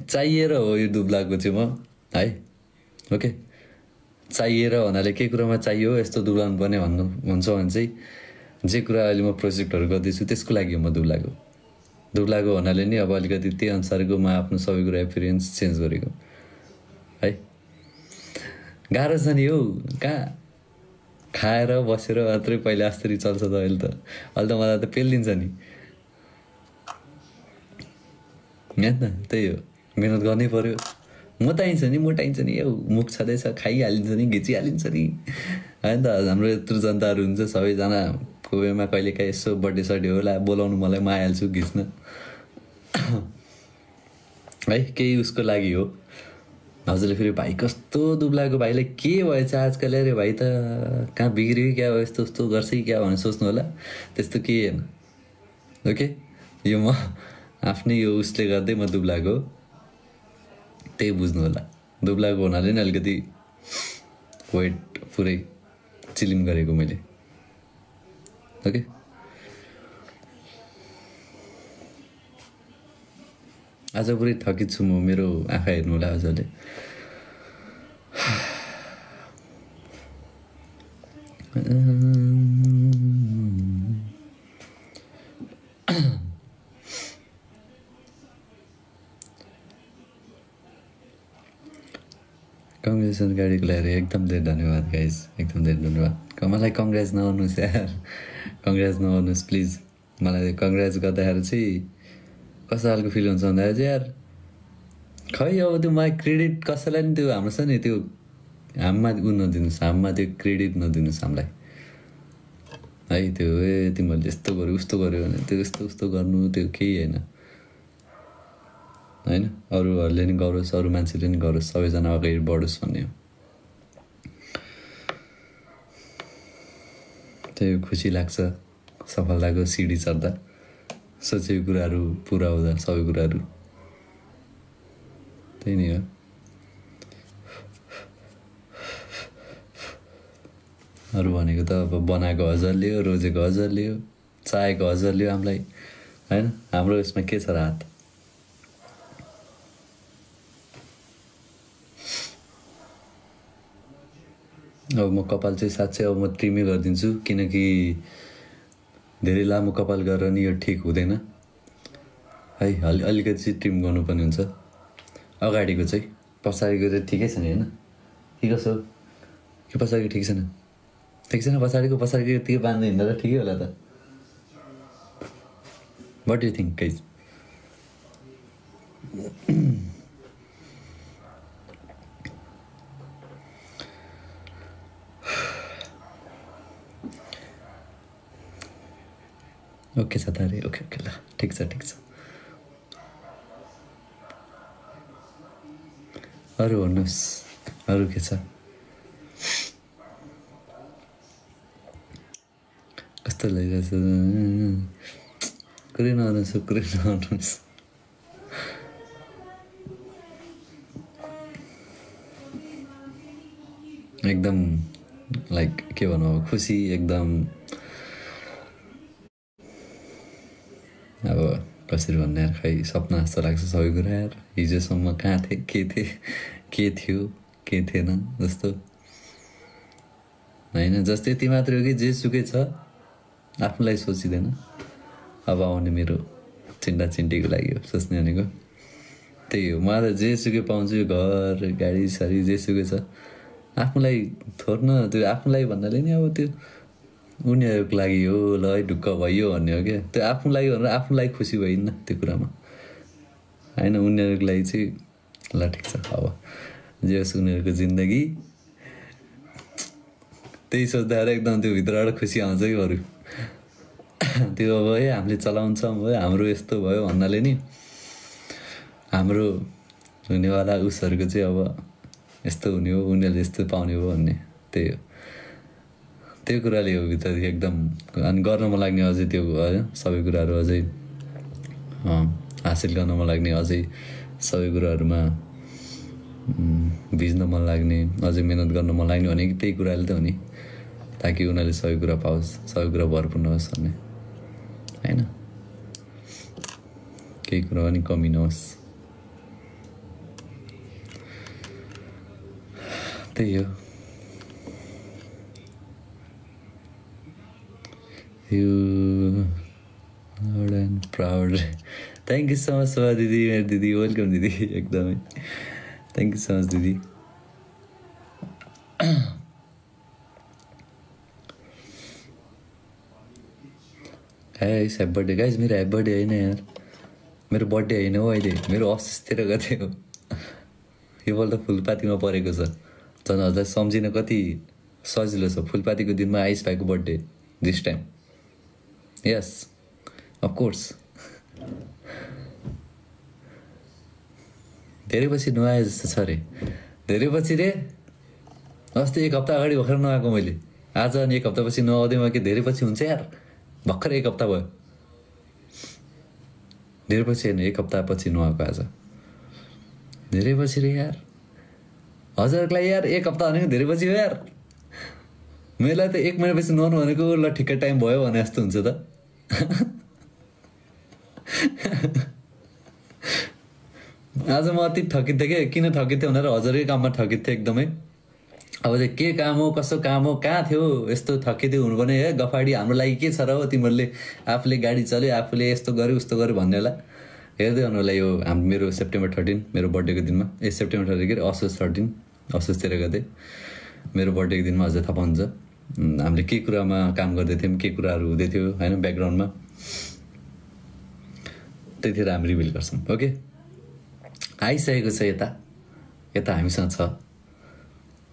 चाहिएर हो यो दुब्लाको चाहिँ म है ओके चाहिएर भन्नाले के कुरामा चाहियो यस्तो दुब्लाउनु पर्ने भन्नु हुन्छ भने चाहिँ जे कुरा अहिले म प्रोजेक्टहरू गर्दैछु त्यसको लागि हो म दुब्लाको भन्नाले नि अब अलिकति त्यही अनुसारको म आफ्नो सबै कुरा एपिरियन्स चेन्ज गरेको है गाह्रो छ नि हौ कहाँ खाएर बसेर मात्रै पहिला जस्तरी चल्छ त अहिले त मलाई त पेलिदिन्छ नि यहाँ त त्यही हो मेहनत गर्नै पर्यो मोटाइन्छ नि यो मुख छँदैछ खाइहालिन्छ नि घिचिहालिन्छ नि होइन त हाम्रो यत्रो जनताहरू हुन्छ सबैजना कोहीमा कहिलेकाहीँ यसो बर्थडे सड्डे होला बोलाउनु मलाई म आइहाल्छु घिच्न है केही उसको लागि हो हजुरले फेरि भाइ कस्तो दुब्लाको भाइलाई के भएछ आजकल अरे भाइ त कहाँ बिग्रियो क्या यस्तो उस्तो गर्छ कि क्या भनेर सोच्नु होला त्यस्तो केही होइन ओके यो म आफ्नै यो उसले गर्दै म दुब्लाको त्यही बुझ्नु होला दुब्लाको हुनाले नि अलिकति वेट पुरै चिलिम गरेको मैले ओके आज पुरै थकित छु म मेरो आँखा हेर्नु होला हजुरले कङ्ग्रेचुलेसन गाडीको लागि एकदम धेरै धन्यवाद गाइज एकदम धेरै धन्यवाद मलाई कङ्ग्रेस नगर्नुहोस् यार कङ्ग्रेस नगर्नुहोस् प्लिज मलाई कङ्ग्रेस गर्दाखेरि चाहिँ कस्तो खालको फिल हुन्छ भन्दाखेरि चाहिँ यार खै अब त्यो मलाई क्रेडिट कसैलाई नि त्यो हाम्रो छ नि त्यो हाममा उ नदिनुहोस् हाममा त्यो क्रेडिट नदिनुहोस् हामीलाई है त्यो तिमीहरूले यस्तो गर्यो उस्तो गर्यो भने त्यो यस्तो उस्तो गर्नु त्यो केही होइन अरूहरूले नि गरोस् अरू मान्छेले नि गरोस् सबैजना अगाडि बढोस् भन्ने हो त्यही खुसी लाग्छ सफलताको सिडी चढ्दा सोचेको कुराहरू पुरा हुँदा सबै कुराहरू त्यही नै हो अरू भनेको त अब बनाएको हजुरले हो रोजेको हजुरले हो चाहेको हजुरले हो हामीलाई होइन हाम्रो यसमा के छ र हात अब म कपाल चाहिँ साँच्चै अब म ट्रिमै गरिदिन्छु किनकि धेरै लामो कपाल गरेर नि यो ठिक हुँदैन है अलिकति चाहिँ ट्रिम गर्नुपर्ने हुन्छ अगाडिको चाहिँ पछाडिको चाहिँ ठिकै छ नि होइन के कसो के पछाडिको ठिक छैन पछाडिको त्यो बाँध्दै हिँड्दा त ठिकै होला त what you think guys okay छ त अरे ओके ल ठिक छ अरू भन्नुहोस् अरू के छ कस्तो लागिरहेछ कुरै नगर्नुहोस् एकदम लाइक के भनौँ खुसी एकदम अब कसरी भन्ने यार खै सपना जस्तो लाग्छ सबै कुरा यार हिजोसम्म कहाँ थिएँ के थियो के थिएन जस्तो होइन जस्तै यति मात्रै हो कि जे सुकै छ आफूलाई सोचिँदैन अब आउने मेरो चिन्टीको लागि हो सोच्ने भनेको त्यही हो मलाई जे सुकै पाउँछु यो घर गाडी साडी जे सुकै छ आफूलाई थोर्न त्यो आफूलाई भन्नाले नि अब त्यो उनीहरूको लागि हो ल है ढुक्क भयो भन्ने हो क्या त्यो आफ्नो लागि भनेर आफूलाई खुसी भइन्न त्यो कुरामा होइन उनीहरूको लागि चाहिँ ल ठिक छ अब जे होस् उनीहरूको जिन्दगी त्यही सोच्दाखेरि एकदम त्यो भित्रबाट खुसी आउँछ कि अरू त्यो अब है हामीले चलाउँछौँ भयो हाम्रो यस्तो भयो भन्नाले नि हाम्रो हुनेवाला उसहरूको चाहिँ अब यस्तो हुने हो उनीहरूले यस्तो पाउने हो भन्ने त्यही हो त्यो कुराले हो भित्र एकदम अनि गर्न मन लाग्ने अझै त्यो होइन सबै कुराहरू अझै हासिल गर्न मन लाग्ने अझै सबै कुराहरूमा भिज्न मन लाग्ने अझै मिहिनेत गर्न मन लाग्ने भनेको त्यही कुराले त हो नि ताकि उनीहरूले सबै कुरा पाओस् सबै कुरा भरपूर्ण होस् भन्ने होइन केही कुरा पनि कमी नहोस् त्यही हो you and proud thank you so much Shobha दिदी मेरो दिदी वेलकम दिदी एकदमै थ्याङ्क यू सो मच दिदी गाइस ह्याप्पी बर्थडे गाइस मेरो ह्याप्पी बर्थडे होइन यार मेरो बर्थडे होइन हो अहिले मेरो 28 गते हो योपल्ट फुलपातीमा परेको छ झन् हजुर सम्झिन कति सजिलो छ फुलपातीको दिनमा आइस भाइको birthday this time yes of course धेरै पछि नआए जस्तो छ अरे धेरै पछि रे अस्ति 1 हप्ता अगाडि भर्खर नआएको मैले आज अनि 1 हप्ता पछि नआउँदैमा के धेरै पछि हुन्छ यार भर्खर 1 हप्ता भयो धेरै पछि होइन 1 हप्ता पछि नआएको आज धेरै पछि रे यार हजुरलाई यार 1 हप्ता भनेको धेरै पछि हो यार मलाई त 1 महिना पछि नआउनु भनेको ल ठिक्कै टाइम भयो भने जस्तो हुन्छ त आज म अति थकित थिएँ कि किन थकित थिएँ भनेर हजुरकै काममा थकित थिएँ एकदमै अब चाहिँ के काम हो कसो काम हो कहाँ थियो यस्तो थकित हुनुपर्ने है गफाडी हाम्रो लागि के छ र हो तिमीहरूले आफूले गाडी चल्यो आफूले यस्तो गर्यो उस्तो गर्यो भन्ने होला हेर्दै हुनु होला यो मेरो सेप्टेम्बर 13 मेरो बर्थडेको दिनमा सेप्टेम्बर 13 के अरे असोज 13 असोजतिर गते मेरो बर्थडेको दिनमा अझै थाहा पाउँछ हामीले के कुरामा काम गर्दै थियौँ के कुराहरू हुँदै थियो होइन ब्याकग्राउन्डमा त्यतिखेर हामी रिभिल गर्छौँ ओके आइसकेको छ यता यता हामीसँग छ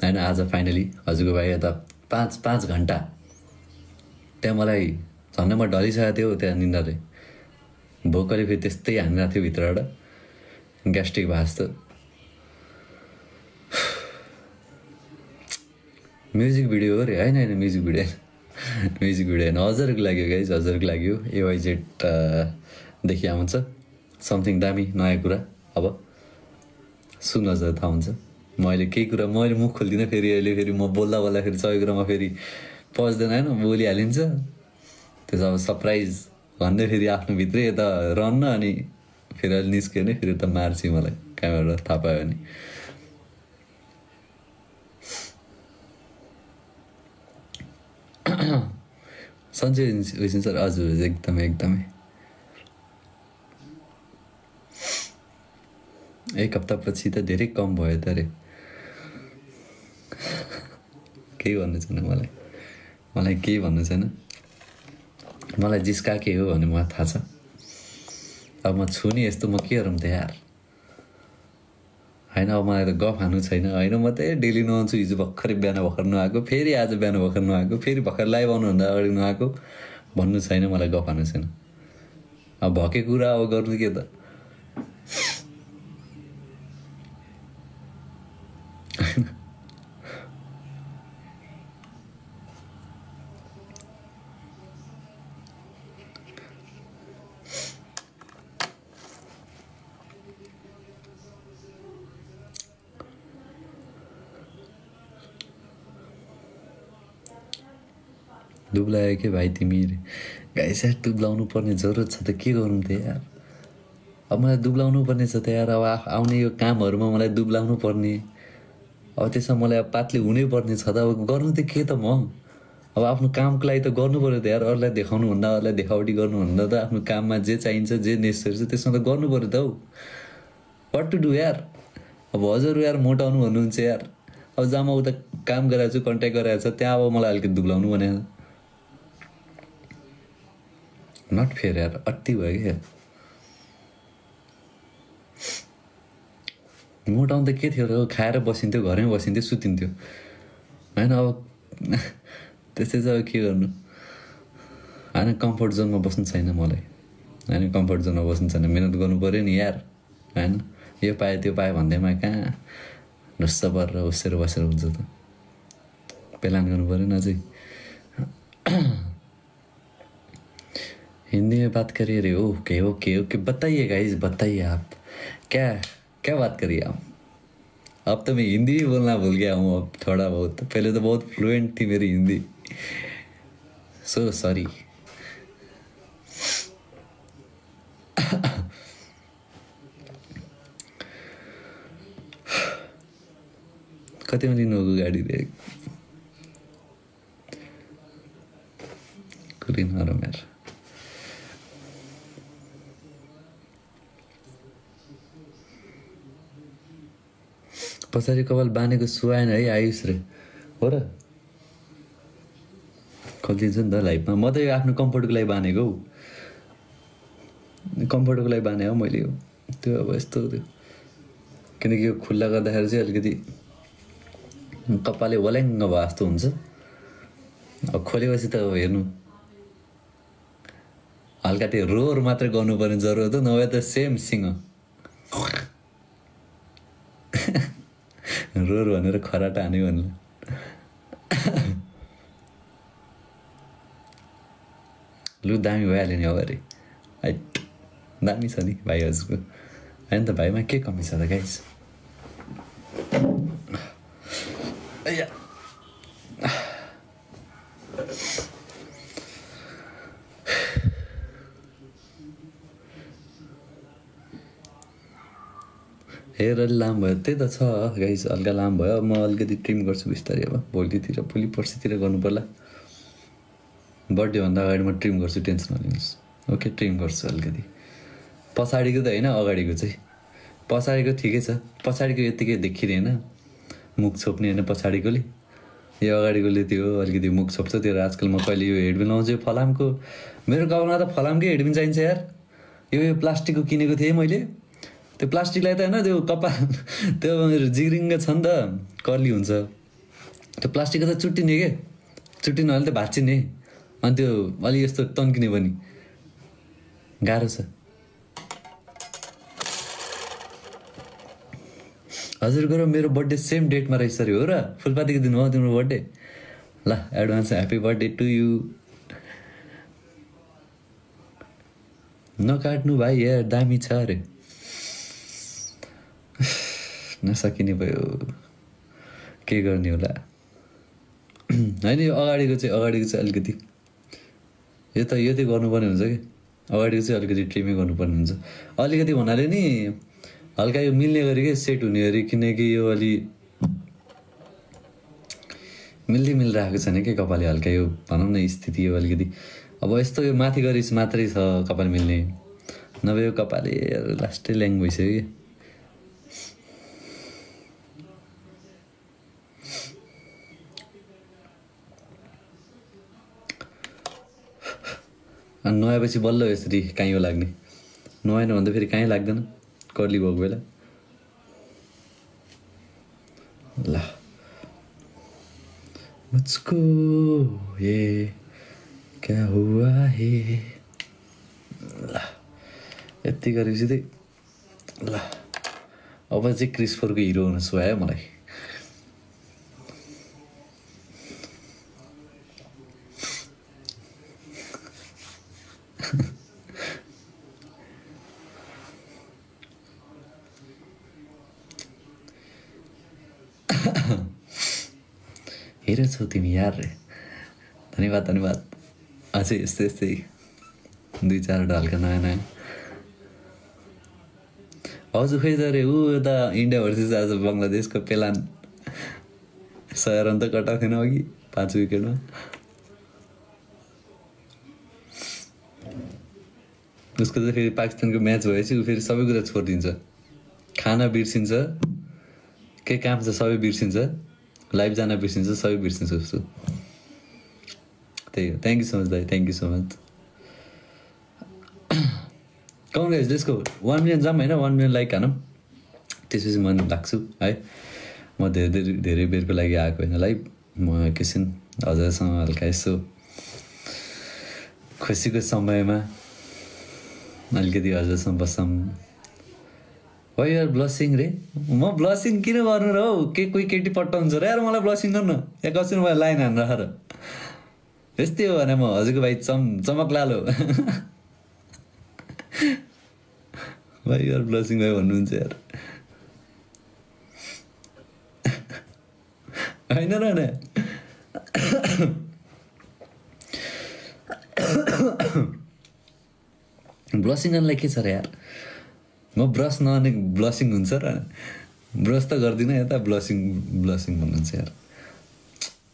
होइन आज फाइनली हजुरको भाइ यता 5 घन्टा त्यहाँ मलाई झन्डै म ढलिसकेको थियो त्यहाँ निन्द्राले भोकले फेरि त्यस्तै हानिरहेको थियो भित्रबाट ग्यास्ट्रिक भएको जस्तो म्युजिक भिडियो हो अरे होइन म्युजिक भिडियो होइन हजुरको लागि गाइज हजुरको लागि हो एवाइजेड देखि आउँछ समथिङ दामी नयाँ कुरा अब सुन हजुर थाहा हुन्छ मैले केही कुरा मैले मुख खोल्दिनँ फेरि अहिले फेरि म बोल्दा फेरि सबै कुरामा फेरि पस्दैन होइन बोलिहालिन्छ त्यसो अब सरप्राइज भन्दै फेरि आफ्नो भित्रै यता रहन्न अनि फेरि अहिले निस्क्यो भने फेरि त मार्छु मलाई कहाँबाट थाहा पायो भने सन्चै होइन सर हजुर एकदमै 1 हप्ता पछि त धेरै कम भयो त अरे केही भन्नु छैन मलाई केही भन्नु छैन मलाई जिस्का के हो भने मलाई थाहा छ अब म छु नि यस्तो म के गरौँ त यार होइन अब मलाई त गफ हान्नु छैन होइन म त डेली नआउँछु हिजो भर्खरै बिहान भर्खर नआएको फेरि आज बिहान भर्खर नआएको फेरि भर्खर लाइभ आउनुभन्दा अगाडि नआएको भन्नु छैन मलाई गफ हान्नु छैन अब भके कुरा अब गर्नु के त दुब्लायो के भाइ तिमी गाइस यार दुब्लाउनु पर्ने जरुरत छ त के गरौँ त यार अब मलाई दुब्लाउनु पर्ने छ त यार अब आउने यो कामहरूमा मलाई दुब्लाउनु पर्ने अब त्यसमा मलाई अब पातले हुनै पर्ने छ त अब गर्नु त के त म अब आफ्नो कामको लागि त गर्नु पर्यो त यार अरूलाई देखाउनुभन्दा अरूलाई देखावटी गर्नुभन्दा त आफ्नो काममा जे चाहिन्छ जे नेसेसरी छ त्यसमा त गर्नु पर्यो त हौ वाट टु डु यार अब हजुर यार मोटाउनु भन्नुहुन्छ यार अब जहाँ म उता काम गराएको छु कन्ट्याक्ट गराएको छ त्यहाँ अब मलाई अलिकति दुब्लाउनु भने नट फेयर यार अति भयो क्या मोटाउनु त के थियो र खाएर बसिन्थ्यो घरमै बसिन्थ्यो सुतिन्थ्यो होइन अब त्यस्तै चाहिँ अब के गर्नु होइन कम्फर्ट जोनमा बस्नु छैन मलाई होइन कम्फर्ट जोनमा बस्नु छैन मिहिनेत गर्नु पऱ्यो नि यार होइन यो पायो त्यो पायो भन्दैमा कहाँ ढुस्स परेर उसेर बसेर हुन्छ त प्लान गर्नु पऱ्यो न अझै हिंदी में बात करिए रे ओके ओके ओके बताइए गाइस बताइए आप क्या क्या बात करिए आप अब तो मैं हिंदी भी बोलना भूल गया हूँ अब थोड़ा बहुत पहले तो बहुत फ्लुएंट थी मेरी हिंदी सो सॉरी कतिमा लिनुभएको गाडी रे कुरै नरम यार पछाडि कपाल बाँधेको सुहाएन है आयुष रे हो र खोलिदिन्छ नि त लाइफमा म त यो आफ्नो कम्फर्टको लागि बाँधेको हौ कम्फर्टको लागि बाँधे हो मैले त्यो अब यस्तो त्यो किनकि यो खुल्ला गर्दाखेरि चाहिँ अलिकति कपालले वल्याङ्ग भए जस्तो हुन्छ अब खोलेपछि त अब हेर्नु हल्का त्यो रोर मात्रै गर्नुपर्ने जरुरत हो नभए त सेम सिंह रोर भनेर खराटा हान्यो भन्नु लु दामी भइहाल्यो नि अगाडि हाइट दामी छ नि भाइ हजुरको होइन त भाइमा के कमी छ त गाइस हेयर अलि लामो भयो त्यही त छ गाइस हल्का लामो भयो म अलिकति ट्रिम गर्छु बिस्तारै अब भोलि पर्सितिर गर्नु पर्ला बर्थडेभन्दा अगाडि म ट्रिम गर्छु टेन्सन नलिनुहोस् ओके ट्रिम गर्छु अलिकति पछाडिको त होइन अगाडिको चाहिँ पछाडिको ठिकै छ पछाडिको यत्तिकै देखिँदैन मुख छोप्ने होइन पछाडिकोले यो अगाडिकोले त्यो अलिकति मुख छोप्छ त्यो आजकल म कहिले यो हेडबिन लाउँछु फलामको मेरो गाउँमा त फलामकै हेडबिन चाहिन्छ यार यो प्लास्टिकको किनेको थिएँ मैले त्यो प्लास्टिकलाई त होइन त्यो कपाल त्यो मेरो जिग्रिङ्ग छ नि त कर्ली हुन्छ त्यो प्लास्टिकको त चुट्टिने के चुट्टिनु भने त भाँचिने अनि त्यो अलि यस्तो तन्किने पनि गाह्रो छ हजुरको र मेरो बर्थडे सेम डेटमा रहेछ अरे हो र फुलपातीको दिन हो तिम्रो बर्थडे ल advance happy birthday to you नकाट्नु भाइ यार दामी छ अरे नसकिने भयो के गर्ने होला होइन यो अगाडिको चाहिँ अलिकति यो चाहिँ गर्नुपर्ने हुन्छ कि अगाडिको चाहिँ अलिकति ट्रिमै गर्नुपर्ने हुन्छ अलिकति भन्नाले नि हल्का यो मिल्ने गरी के सेट हुने गरी किनकि यो अलि मिल्दै मिलिरहेको छैन कि कपालले हल्का यो भनौँ न स्थिति यो अलिकति अब यस्तो यो माथि गरी मात्रै छ कपाल मिल्ने नभए यो कपालले लास्टै ल्याङ भइसक्यो कि अनि नुहाएपछि बल्ल यसरी काइँ लाग्ने नुहाएन भन्दा फेरि काहीँ लाग्दैन कर्ली भएको बेला ल मुझको ये क्या हुआ है ल यति गरेपछि चाहिँ ल अब चाहिँ क्रिस 4 को हिरो हुन सुहायो मलाई हेर छौ तिमी यार रे धन्यवाद अझै यस्तै 2-4 हल्का नयाँ हजुर खै त अरे ऊ त इन्डिया भर्सेस आज बङ्गलादेशको पेलान 100 रन त कटाएको थिएन अघि 5 विकेटमा उसको त फेरि पाकिस्तानको म्याच भएपछि ऊ फेरि सबै कुरा छोडिदिन्छ खाना बिर्सिन्छ के काम छ सबै बिर्सिन्छ लाइभ जान बिर्सिन्छ सबै बिर्सिन्छ उसको त्यही हो थ्याङ्क यू सो मच दाइ thank you so much Congress त्यसको 1 मिलियन जाम होइन 1 मिलियन लाइक हानौँ त्यसपछि म लाग्छु है म धेरै बेरको लागि आएको होइन लाइभ म एकैछिन हजुरसँग हल्का यसो खुसीको समयमा अलिकति हजुरसँग बस्छौँ हो यार ब्लसिङ रे म ब्लसिङ किन गर्नु र हौ के कोही केटी पट्टाउँछ र यार मलाई ब्लसिङ गर्नु या कसरी मलाई लाइन हान र यस्तै हो भने म हजुरको भाइ चमक लालो भाइ यार ब्लसिङ भाइ भन्नुहुन्छ यार होइन र ब्लसिङ गर्नलाई के छ र यार म ब्रस नआने ब्लसिङ हुन्छ र ब्रस त गर्दिनँ यता ब्लसिङ भन्नुहुन्छ यार